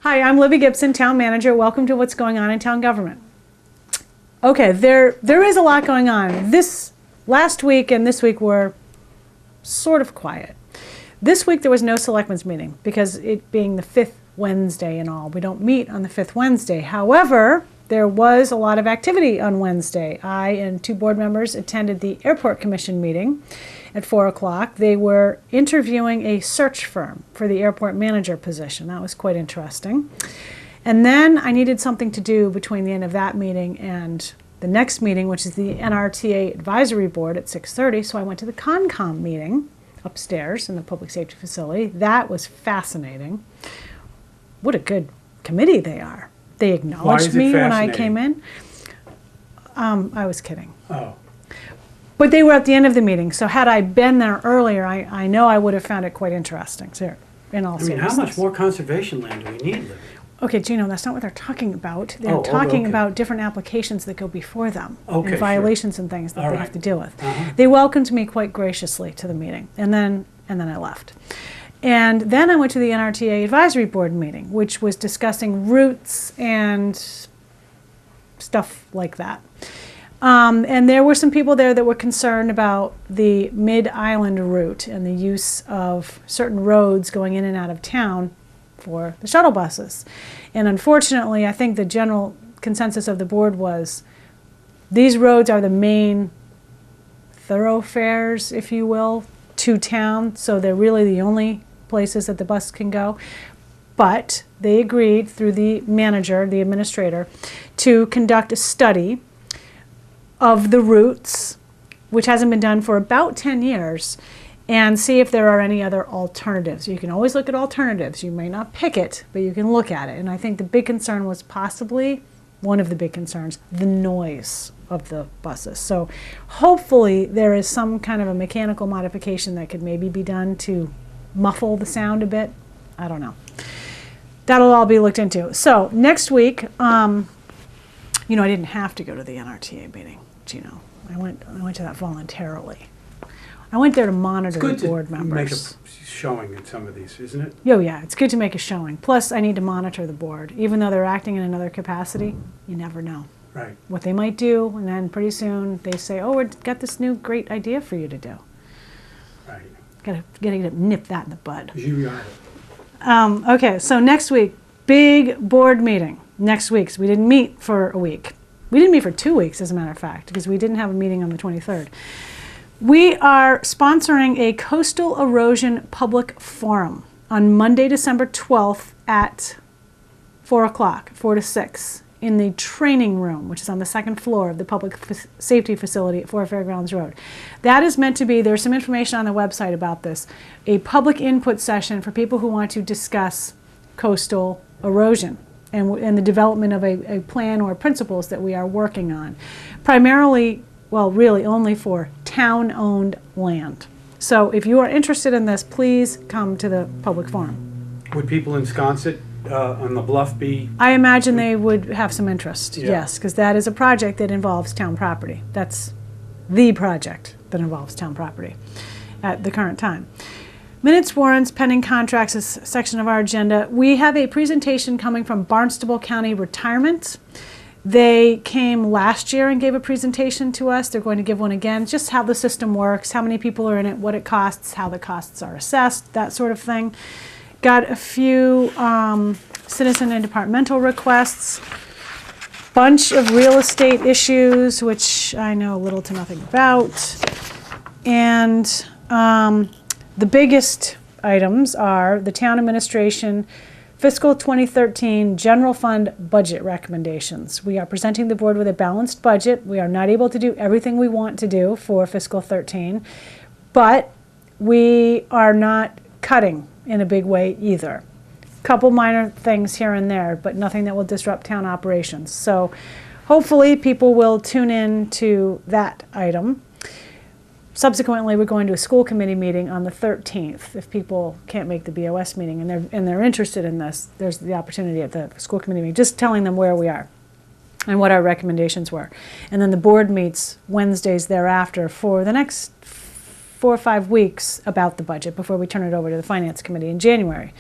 Hi, I'm Libby Gibson, Town Manager. Welcome to What's Going On in Town Government. Okay, there is a lot going on. This last week and this week were sort of quiet. This week there was no selectmen's meeting because it being the 5th Wednesday and all. We don't meet on the 5th Wednesday. However, there was a lot of activity on Wednesday. I and 2 board members attended the Airport Commission meeting at 4 o'clock. They were interviewing a search firm for the airport manager position. That was quite interesting. And then I needed something to do between the end of that meeting and the next meeting, which is the NRTA Advisory Board at 6:30. So I went to the CONCOM meeting upstairs in the public safety facility. That was fascinating. What a good committee they are. They acknowledged me when I came in. I was kidding. Oh. But they were at the end of the meeting, so had I been there earlier, I know I would have found it quite interesting. So, in all seriousness. How much more conservation land do we need, Libby? Okay, Gino, that's not what they're talking about. They're talking about different applications that go before them, and violations and things that they have to deal with. They welcomed me quite graciously to the meeting, and then I left. And then I went to the NRTA Advisory Board meeting, which was discussing routes and stuff like that. And there were some people there that were concerned about the Mid-Island route and the use of certain roads going in and out of town for the shuttle buses. And unfortunately, I think the general consensus of the board was these roads are the main thoroughfares, if you will, to town, so they're really the only places that the bus can go. But they agreed through the manager, the administrator, to conduct a study of the routes, which hasn't been done for about 10 years, and see if there are any other alternatives. You can always look at alternatives. You may not pick it, but you can look at it. And I think the big concern was possibly, one of the big concerns, the noise of the buses. So hopefully there is some kind of a mechanical modification that could maybe be done to muffle the sound a bit. I don't know. That'll all be looked into. So next week, I didn't have to go to the NRTA meeting, Gino. I went to that voluntarily. I went there to monitor the board members. It's good to make a showing in some of these, isn't it? Oh yeah, it's good to make a showing. Plus, I need to monitor the board. Even though they're acting in another capacity, you never know what they might do, and then pretty soon they say, oh, we've got this new great idea for you to do. Right. Gotta nip that in the bud. You got it. Okay, so next week, big board meeting. Next week, so we didn't meet for a week. We didn't meet for 2 weeks, as a matter of fact, because we didn't have a meeting on the 23rd. We are sponsoring a coastal erosion public forum on Monday, December 12th at 4 o'clock, 4 to 6, in the training room, which is on the 2nd floor of the public safety facility at 4 Fairgrounds Road. That is meant to be, there's some information on the website about this, a public input session for people who want to discuss coastal erosion and the development of a plan or principles that we are working on. Primarily, well, really only for town-owned land. So if you are interested in this, please come to the public forum. Would people in Sconset on the bluff be? I imagine they would have some interest, yes, because that is a project that involves town property. That's the project that involves town property at the current time. Minutes, warrants, pending contracts is a section of our agenda. We have a presentation coming from Barnstable County Retirement. They came last year and gave a presentation to us. They're going to give one again, just how the system works, how many people are in it, what it costs, how the costs are assessed, that sort of thing. Got a few citizen and departmental requests, bunch of real estate issues, which I know little to nothing about. And the biggest items are the town administration fiscal 2013 general fund budget recommendations. We are presenting the board with a balanced budget. We are not able to do everything we want to do for fiscal 13, but we are not cutting in a big way either. Couple minor things here and there, but nothing that will disrupt town operations. So hopefully people will tune in to that item. Subsequently, we're going to a school committee meeting on the 13th. If people can't make the BOS meeting and they're interested in this, there's the opportunity at the school committee meeting, just telling them where we are and what our recommendations were. And then the board meets Wednesdays thereafter for the next 4 or 5 weeks about the budget before we turn it over to the finance committee in January.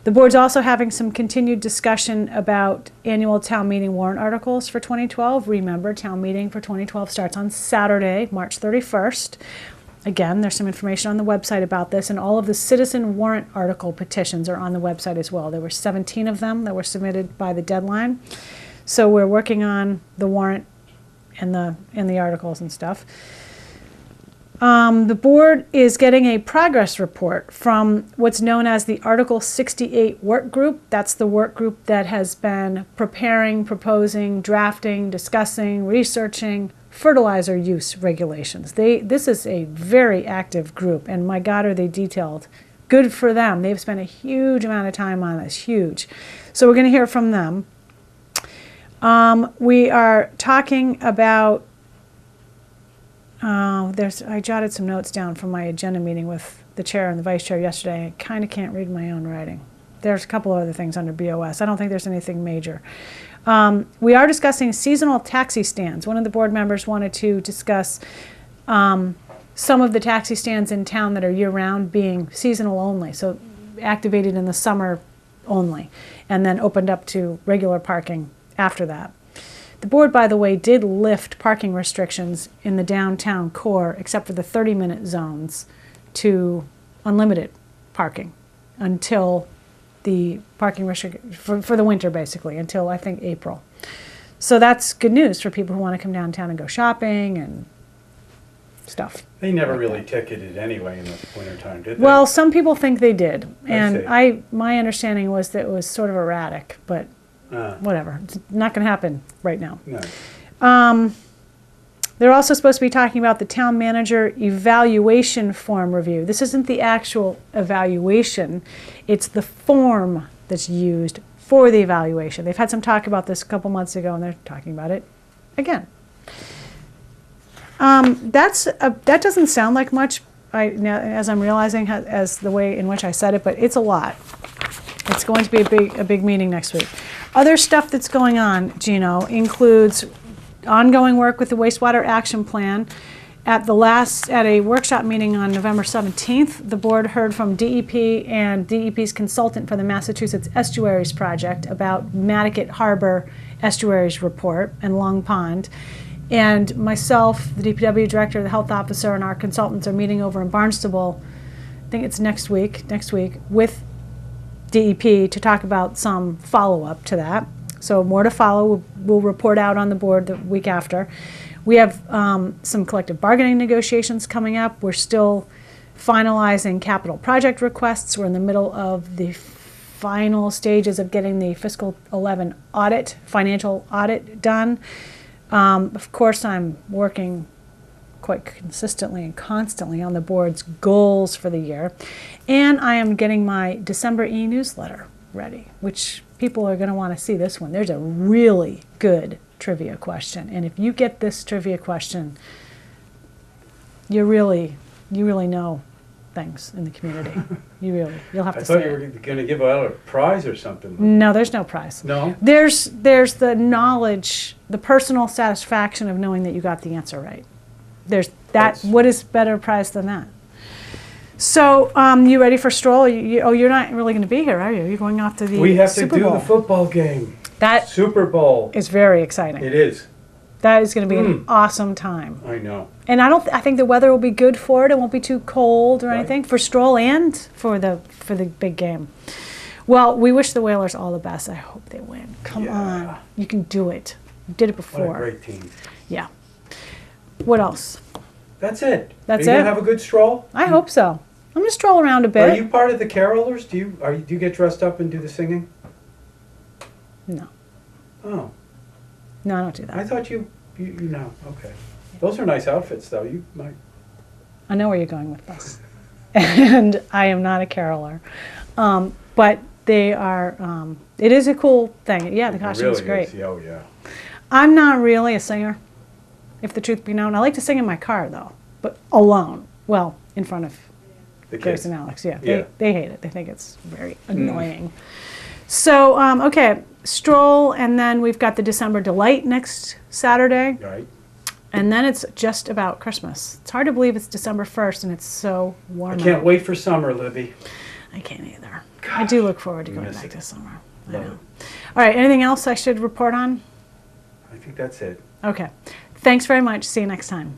The board's also having some continued discussion about annual town meeting warrant articles for 2012. Remember, town meeting for 2012 starts on Saturday, March 31st. Again, there's some information on the website about this, and all of the citizen warrant article petitions are on the website as well. There were 17 of them that were submitted by the deadline. So we're working on the warrant and the articles and stuff. The board is getting a progress report from what's known as the Article 68 work group. That's the work group that has been preparing, proposing, drafting, discussing, researching fertilizer use regulations. This is a very active group, and my God, are they detailed. Good for them. They've spent a huge amount of time on this, huge. So we're going to hear from them. We are talking about I jotted some notes down from my agenda meeting with the chair and the vice chair yesterday. I kind of can't read my own writing. There's a couple other things under BOS. I don't think there's anything major. We are discussing seasonal taxi stands. One of the board members wanted to discuss some of the taxi stands in town that are year-round being seasonal only, so activated in the summer only, and then opened up to regular parking after that. The board, by the way, did lift parking restrictions in the downtown core, except for the 30-minute zones, to unlimited parking until the parking restriction for the winter, basically, until I think April. So that's good news for people who want to come downtown and go shopping and stuff. They never like really that. ticketed anyway in the wintertime, did they? Well, some people think they did, and see. my understanding was that it was sort of erratic, but whatever. It's not going to happen right now. No. They're also supposed to be talking about the town manager evaluation form review. This isn't the actual evaluation. It's the form that's used for the evaluation. They've had some talk about this a couple months ago, and they're talking about it again. That doesn't sound like much now, as I'm realizing as the way in which I said it, but it's a lot. It's going to be a big meeting next week. Other stuff that's going on, Gino, includes ongoing work with the wastewater action plan. At a workshop meeting on November 17th, the board heard from DEP and DEP's consultant for the Massachusetts Estuaries Project about Matticat Harbor Estuaries Report and Long Pond. And myself, the DPW director, the health officer, and our consultants are meeting over in Barnstable, I think it's next week, with DEP to talk about some follow-up to that. So more to follow. We'll report out on the board the week after. We have some collective bargaining negotiations coming up. We're still finalizing capital project requests. We're in the middle of the final stages of getting the fiscal 11 financial audit done. Of course, I'm working quite consistently and constantly on the board's goals for the year. And I am getting my December e-newsletter ready, which people are going to want to see this one. There's a really good trivia question. And if you get this trivia question, you really know things in the community. You'll have to say I thought you were going to give out a prize or something. No, there's no prize. No? There's the knowledge, the personal satisfaction of knowing that you got the answer right. What is better prize than that? So, you ready for stroll? You're not really going to be here, are you? You're going off to the Super Bowl. We have to do the football game. That Super Bowl. is very exciting. It is. That is going to be an awesome time. I know. And I think the weather will be good for it. It won't be too cold or Right. anything for stroll and for the big game. Well, we wish the Whalers all the best. I hope they win. Come on, you can do it. You did it before. What a great team. Yeah. What else? That's it. That's Are you it? going to have a good stroll? I hope so. I'm gonna stroll around a bit. Are you part of the carolers? Do you get dressed up and do the singing? No. Oh, No, I don't do I that. thought you know. Okay. Those are nice outfits, though. You might. I know where you're going with this. And I am not a caroler. But they are, it is a cool thing. Yeah, the costume's It really great. is. Yeah, oh, yeah. I'm not really a singer, if the truth be known. I like to sing in my car, though, but alone. Well, in front of The Grace kids. and Alex, yeah. Yeah. They hate it. They think it's very annoying. So, okay, stroll, and then we've got the December Delight next Saturday. Right. And then it's just about Christmas. It's hard to believe it's December 1st and it's so warm I can't out. wait for summer, Libby. I can't either. I do look forward to We going miss back it. this summer. I Love know. it. All right, anything else I should report on? I think that's it. Okay. Thanks very much. See you next time.